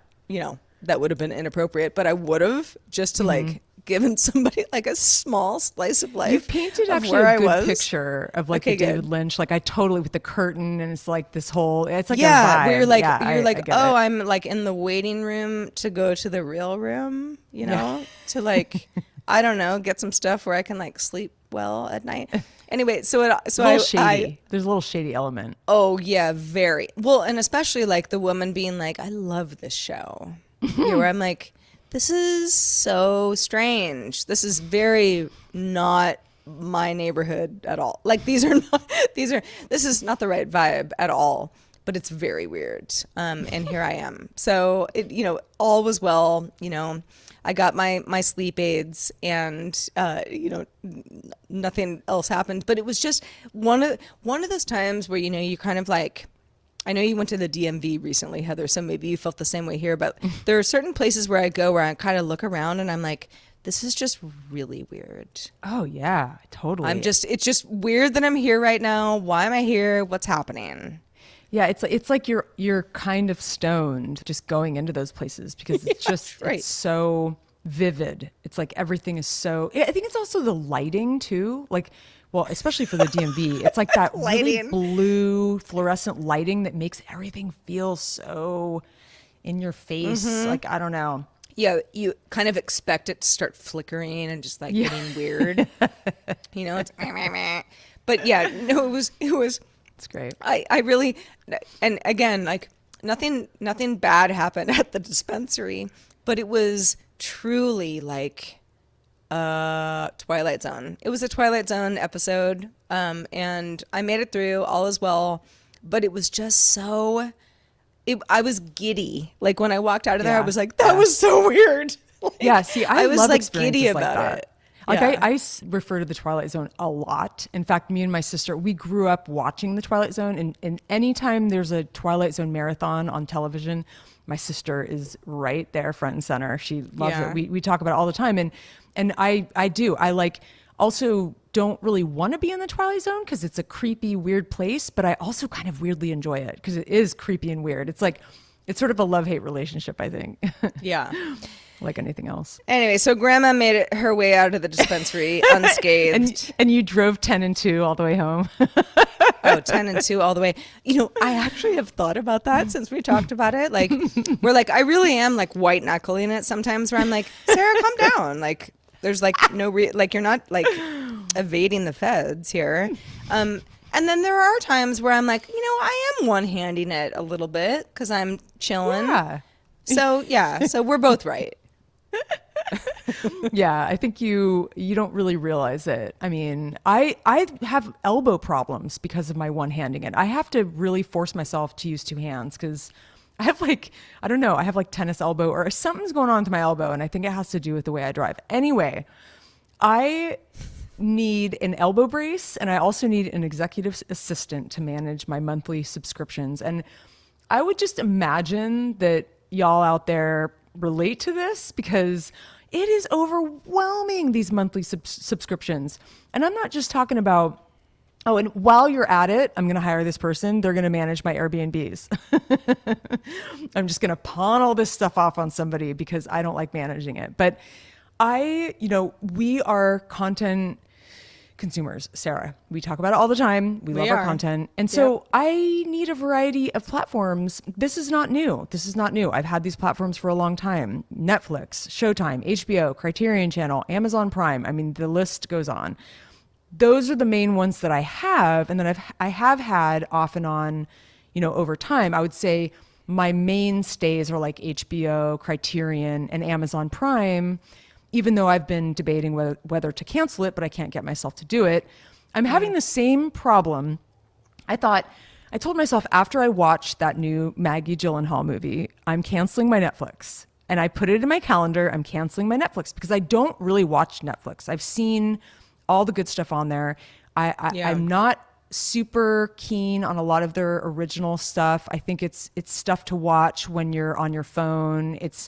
that would have been inappropriate, but I would have just to like given somebody like a small slice of life. You've painted of actually where a I good was. picture of like Okay, the David good. Lynch, like I totally with the curtain and it's like this whole, it's like a Yeah, vibe. where you're like, Yeah, I get oh, it. I'm like in the waiting room to go to the real room, Yeah. to like, I don't know, get some stuff where I can like sleep well at night. Anyway, so It's a little shady. There's a little shady element. oh yeah, very well, and especially like the woman being like, I love this show, where I'm like, this is so strange. This is very not my neighborhood at all. Like this is not the right vibe at all. But it's very weird. And here I am. So all was well. I got my sleep aids, and nothing else happened. But it was just one of those times where you kind of like. I know you went to the DMV recently, Heather, so maybe you felt the same way here. But there are certain places where I go where I kind of look around and I'm like, this is just really weird. Oh yeah, totally. It's just weird that I'm here right now. Why am I here? What's happening? Yeah, it's like you're kind of stoned just going into those places because it's just right. it's so vivid. It's like everything is so. I think it's also the lighting too. Like, well, especially for the DMV, it's like that really Lighting. blue fluorescent lighting that makes everything feel so in your face. Like I don't know. Yeah, you kind of expect it to start flickering and just like getting weird. It's but yeah, no, it was It's great. I really, and again, like nothing bad happened at the dispensary, but it was truly like Twilight Zone. It was a Twilight Zone episode, and I made it through. All is well, but it was just so. I was giddy. Like when I walked out of there, I Yeah, was like, "That was so weird." Like, Yeah, see, I was love like experiences giddy like about that. it. Like Yeah. I refer to the Twilight Zone a lot. In fact, me and my sister, we grew up watching the Twilight Zone, and anytime there's a Twilight Zone marathon on television, my sister is right there, front and center. She loves Yeah. it. We talk about it all the time, and I do. I like also don't really want to be in the Twilight Zone because it's a creepy, weird place, but I also kind of weirdly enjoy it because it is creepy and weird. It's like it's sort of a love-hate relationship, I think. Yeah. Like anything else. Anyway, so Grandma made her way out of the dispensary unscathed. And you drove 10 and 2 all the way home. Oh, 10 and 2 all the way. I actually have thought about that since we talked about it. Like, we're like, I really am like white knuckling it sometimes where I'm like, Sarah, calm down. Like, there's like like, you're not like evading the feds here. And then there are times where I'm like, I am one-handing it a little bit because I'm chilling. Yeah. So we're both right. Yeah, I think you don't really realize it. I mean, I have elbow problems because of my one-handing it. I have to really force myself to use two hands because I have like, I don't know, I have like tennis elbow or something's going on with my elbow, and I think it has to do with the way I drive. Anyway, I need an elbow brace and I also need an executive assistant to manage my monthly subscriptions. And I would just imagine that y'all out there relate to this because it is overwhelming, these monthly subscriptions. And I'm not just talking about, oh, and while you're at it, I'm going to hire this person. They're going to manage my Airbnbs. I'm just going to pawn all this stuff off on somebody because I don't like managing it. But we are content consumers, Sarah. We talk about it all the time. We love our content. And so I need a variety of platforms. This is not new. I've had these platforms for a long time. Netflix, Showtime, HBO, Criterion Channel, Amazon Prime. I mean, the list goes on. Those are the main ones that I have. And then I have had off and on, over time. I would say my mainstays are like HBO, Criterion, and Amazon Prime. Even though I've been debating whether to cancel it, but I can't get myself to do it. I'm having the same problem. I told myself after I watched that new Maggie Gyllenhaal movie, I'm canceling my Netflix. And I put it in my calendar, I'm canceling my Netflix because I don't really watch Netflix. I've seen all the good stuff on there. I'm not super keen on a lot of their original stuff. I think it's stuff to watch when you're on your phone. It's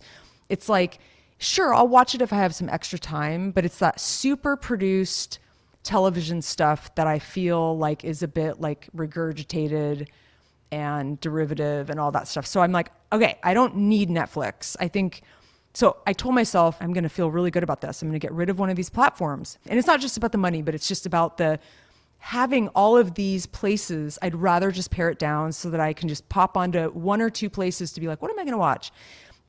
like, Sure, I'll watch it if I have some extra time, but it's that super produced television stuff that I feel like is a bit like regurgitated and derivative and all that stuff. So I'm like, okay, I don't need Netflix. I think so. I told myself I'm going to feel really good about this. I'm going to get rid of one of these platforms. And it's not just about the money, but it's just about the having all of these places. I'd rather just pare it down so that I can just pop onto one or two places to be like, what am I going to watch?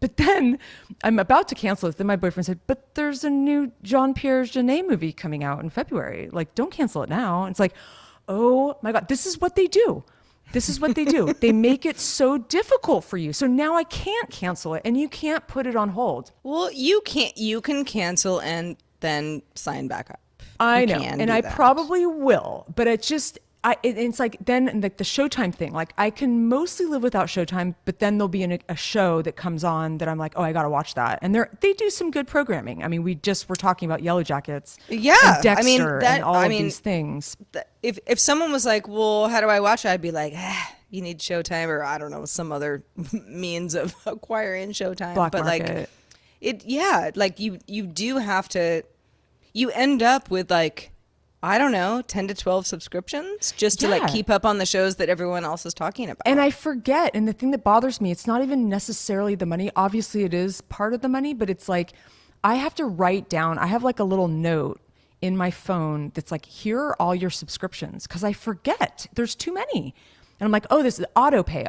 But then I'm about to cancel it. Then my boyfriend said, but there's a new Jean-Pierre Jeunet movie coming out in February. Like, don't cancel it now. And it's like, oh my God, this is what they do. This is what they do. They make it so difficult for you. So now I can't cancel it and you can't put it on hold. Well, you can't. You can cancel and then sign back up. I You know. can And do I that. probably will. But it just, it's like then like the Showtime thing. Like I can mostly live without Showtime, but then there'll be a show that comes on that I'm like, oh, I got to watch that. And they do some good programming. I mean, we just were talking about Yellow Jackets. Yeah, And Dexter I mean, that- and all I of mean, these things. If someone was like, well, how do I watch it? I'd be like, you need Showtime, or I don't know, some other means of acquiring Showtime. Black but market. like you do have to. You end up with like, I don't know, 10 to 12 subscriptions just to like Yeah. keep up on the shows that everyone else is talking about. And I forget. And the thing that bothers me, it's not even necessarily the money. Obviously, it is part of the money, but it's like I have to write down, I have like a little note in my phone that's like, here are all your subscriptions. Cause I forget there's too many. And I'm like, oh, this is auto pay.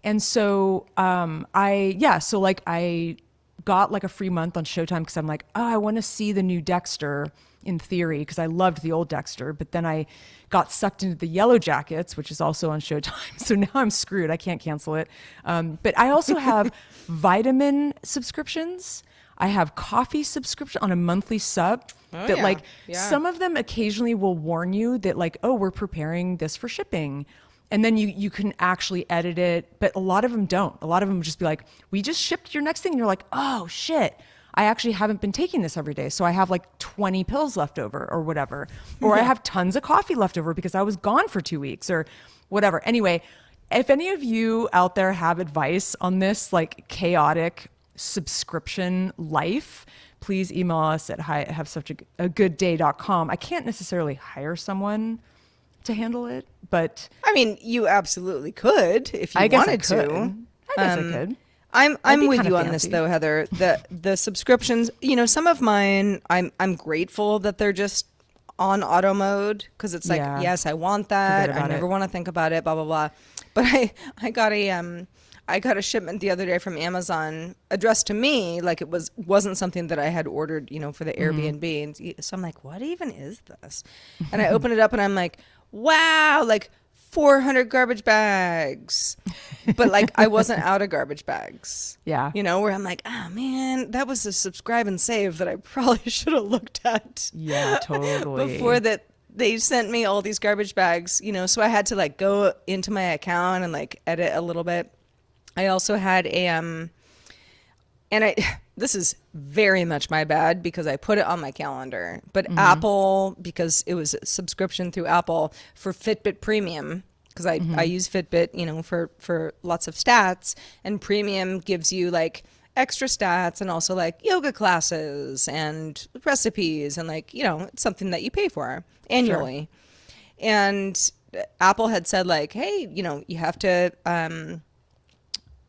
And so I got like a free month on Showtime because I'm like, oh, I want to see the new Dexter in theory because I loved the old Dexter. But then I got sucked into the Yellow Jackets, which is also on Showtime. So now I'm screwed. I can't cancel it. But I also have vitamin subscriptions. I have coffee subscription on a monthly sub that yeah. like Yeah. some of them occasionally will warn you that like, oh, we're preparing this for shipping. And then you can actually edit it, but a lot of them don't. A lot of them will just be like, we just shipped your next thing. And you're like, oh shit, I actually haven't been taking this every day. So I have like 20 pills left over or whatever. Or I have tons of coffee left over because I was gone for 2 weeks or whatever. Anyway, if any of you out there have advice on this like chaotic subscription life, please email us at hi@havesuchagooddday.com. I can't necessarily hire someone to handle it, but I mean, you absolutely could if you I guess wanted I could. to. I guess I could. I'm be with kinda you on this fancy. though, Heather. The subscriptions, you know, some of mine, I'm grateful that they're just on auto mode because it's like, Yeah. yes, I want that. Forget I about never it. want to think about it. Blah blah blah. But I got a shipment the other day from Amazon addressed to me like it wasn't something that I had ordered, you know, for the Airbnb. And so I'm like, what even is this? And I open it up and I'm like, wow, like 400 garbage bags. But like I wasn't out of garbage bags. Yeah. You know, where I'm like, oh man, that was a subscribe and save that I probably should have looked at Yeah, totally. before that they sent me all these garbage bags, you know, so I had to like go into my account and like edit a little bit. I also had this is very much my bad because I put it on my calendar, but Apple, because it was a subscription through Apple for Fitbit Premium, because I use Fitbit, you know, for lots of stats, and Premium gives you like extra stats and also like yoga classes and recipes and like, you know, it's something that you pay for annually. And Apple had said like, hey, you know, you have to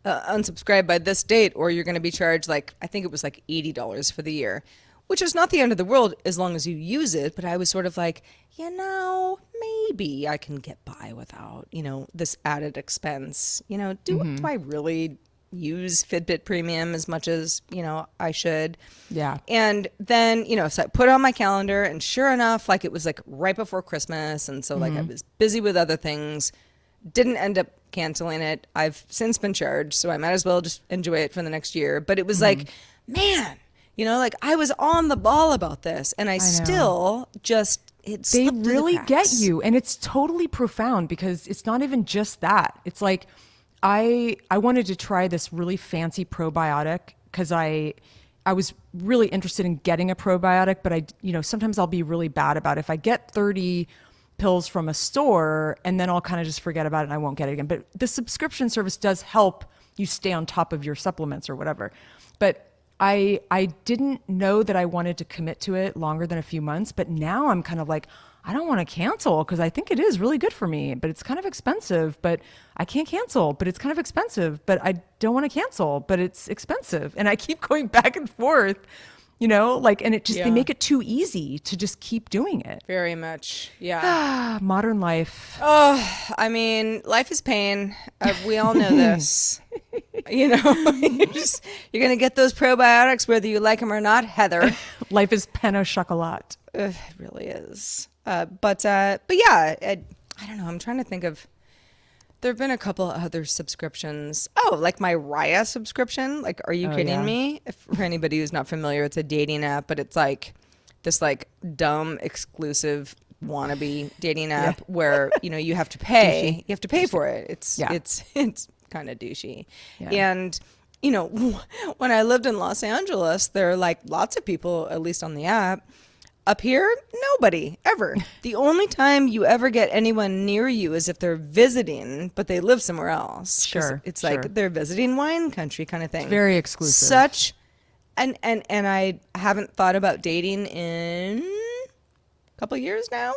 unsubscribe by this date or you're going to be charged like, I think it was like $80 for the year, which is not the end of the world as long as you use it. But I was sort of like, you know, maybe I can get by without, you know, this added expense. You know, do I really use Fitbit Premium as much as, you know, I should? Yeah. And then, you know, so I put it on my calendar and sure enough, like it was like right before Christmas. And so like I was busy with other things, didn't end up canceling it. I've since been charged, so I might as well just enjoy it for the next year. But it was like, man, you know, like I was on the ball about this and I still just, it They slipped through the really get cracks. you. And it's totally profound because it's not even just that. It's like I wanted to try this really fancy probiotic because I was really interested in getting a probiotic, but I, you know, sometimes I'll be really bad about it. If I get 30 pills from a store and then I'll kind of just forget about it and I won't get it again. But the subscription service does help you stay on top of your supplements or whatever. But I didn't know that I wanted to commit to it longer than a few months, but now I'm kind of like, I don't want to cancel because I think it is really good for me, but it's kind of expensive, but I can't cancel, but it's kind of expensive, but I don't want to cancel, but it's expensive. And I keep going back and forth, like, and it just, they make it too easy to just keep doing it. Very much. Yeah. Modern life. Oh, I mean, life is pain. We all know this. You're going to get those probiotics whether you like them or not, Heather. Life is pain au chocolat. It really is. But yeah, I don't know. I'm trying to think of. There have been a couple other subscriptions. Oh, like my Raya subscription. Like, are you kidding me? For anybody who's not familiar, it's a dating app, but it's like this like dumb exclusive wannabe dating app where you have to pay. You have to pay for it. It's kind of douchey. Yeah. And when I lived in Los Angeles, there are like lots of people, at least on the app. Up here, nobody, ever. The only time you ever get anyone near you is if they're visiting, but they live somewhere else. Sure. It's like they're visiting wine country kind of thing. It's very exclusive. And I haven't thought about dating in a couple years now.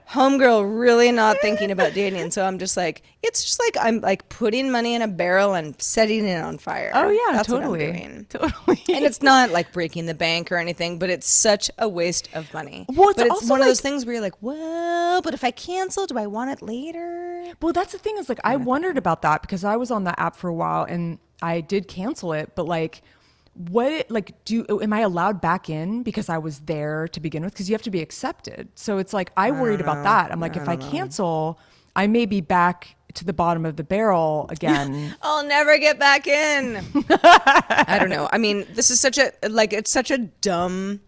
Homegirl really not thinking about dating. So I'm just like, it's just like I'm like putting money in a barrel and setting it on fire. Oh yeah, that's totally. What I'm doing. Totally. And it's not like breaking the bank or anything, but it's such a waste of money. Well, but it's also one of those things where you're like, well, but if I cancel, do I want it later? Well, that's the thing is like, I wondered about that because I was on that app for a while and I did cancel it, but like, am I allowed back in because I was there to begin with? Because you have to be accepted. So it's like, I worried about that. I'm like, if I cancel, I may be back to the bottom of the barrel again. I'll never get back in. I don't know. I mean, this is it's such a dumb,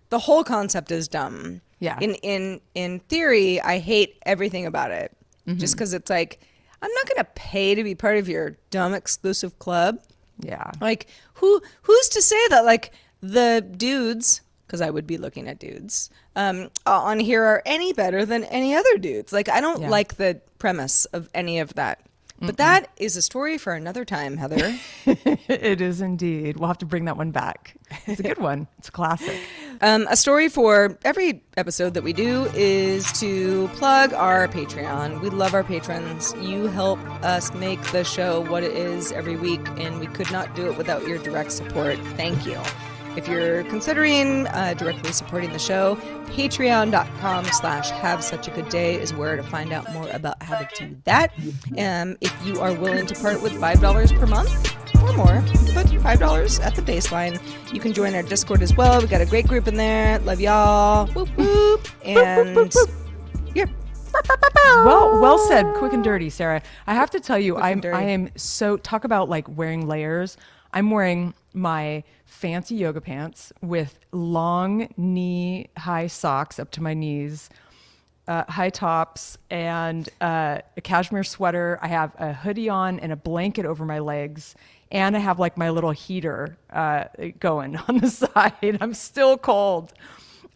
the whole concept is dumb. Yeah. In theory, I hate everything about it. Just because it's like, I'm not going to pay to be part of your dumb exclusive club. Yeah. Like who's to say that like the dudes, because I would be looking at dudes on here, are any better than any other dudes? Like I don't like the premise of any of that. But that is a story for another time, Heather. It is indeed. We'll have to bring that one back. It's a good one. It's a classic. A story for every episode that we do is to plug our Patreon. We love our patrons. You help us make the show what it is every week, and we could not do it without your direct support. Thank you. If you're considering directly supporting the show, patreon.com/havesuchagoodday is where to find out more about how to do that. If you are willing to part with $5 per month or more, but $5 at the baseline, you can join our Discord as well. We got a great group in there. Love y'all. Whoop, whoop. And yeah. Well said. Quick and dirty, Sarah. I have to tell you, I am so, talk about like wearing layers. I'm wearing my fancy yoga pants with long knee-high socks up to my knees, high tops, and a cashmere sweater. I have a hoodie on and a blanket over my legs, and I have like my little heater going on the side. I'm still cold.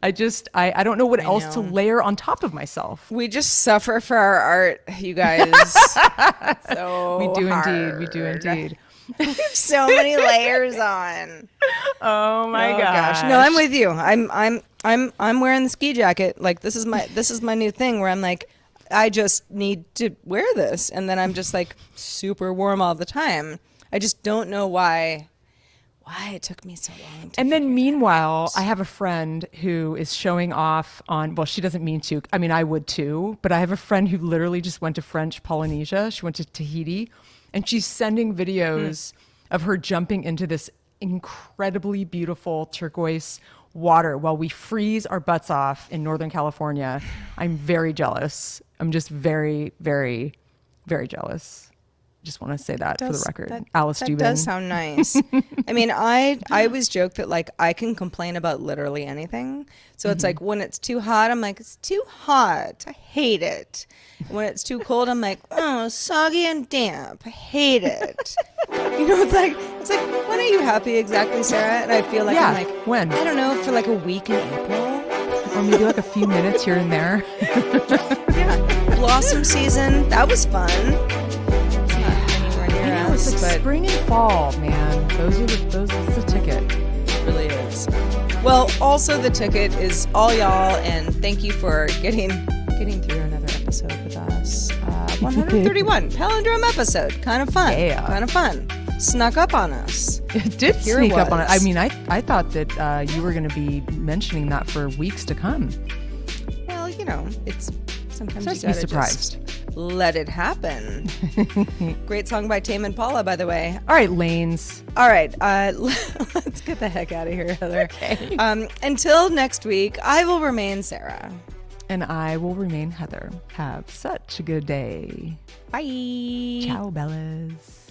I don't know what else to layer on top of myself. We just suffer for our art, you guys. So we do hard. indeed. We do indeed. We have so many layers on. Oh my gosh. No, I'm with you. I'm wearing the ski jacket. Like this is my new thing where I'm like, I just need to wear this, and then I'm just like super warm all the time. I just don't know why it took me so long to. And then meanwhile, I have a friend who is showing off on, well, she doesn't mean to. I mean, I would too, but I have a friend who literally just went to French Polynesia. She went to Tahiti. And she's sending videos of her jumping into this incredibly beautiful turquoise water while we freeze our butts off in Northern California. I'm very jealous. I'm just very, very, very jealous. Just want to say that for the record. Alice Dubin. That does sound nice. I mean, I always joke that like I can complain about literally anything. So it's like when it's too hot, I'm like, it's too hot. I hate it. And when it's too cold, I'm like, oh, soggy and damp. I hate it. It's like, when are you happy exactly, Sarah? And I feel like I'm like, when? I don't know, for like a week in April. Or maybe like a few minutes here and there. Yeah. Blossom season. That was fun. else. It's like But spring and fall, man. That's the ticket. it really is. Well, also the ticket is all y'all, and thank you for getting through another episode with us. 131 palindrome episode. Kind of fun. Yeah. Kind of fun. Snuck up on us. It did Here sneak it up on it. I was. mean, I thought that you were going to be mentioning that for weeks to come. Well, it's sometimes It's you nice to gotta be surprised. just let it happen. Great song by Tame Impala, by the way. All right, Lanes. All right, let's get the heck out of here, Heather. Okay. Until next week, I will remain Sarah. And I will remain Heather. Have such a good day. Bye. Ciao, Bellas.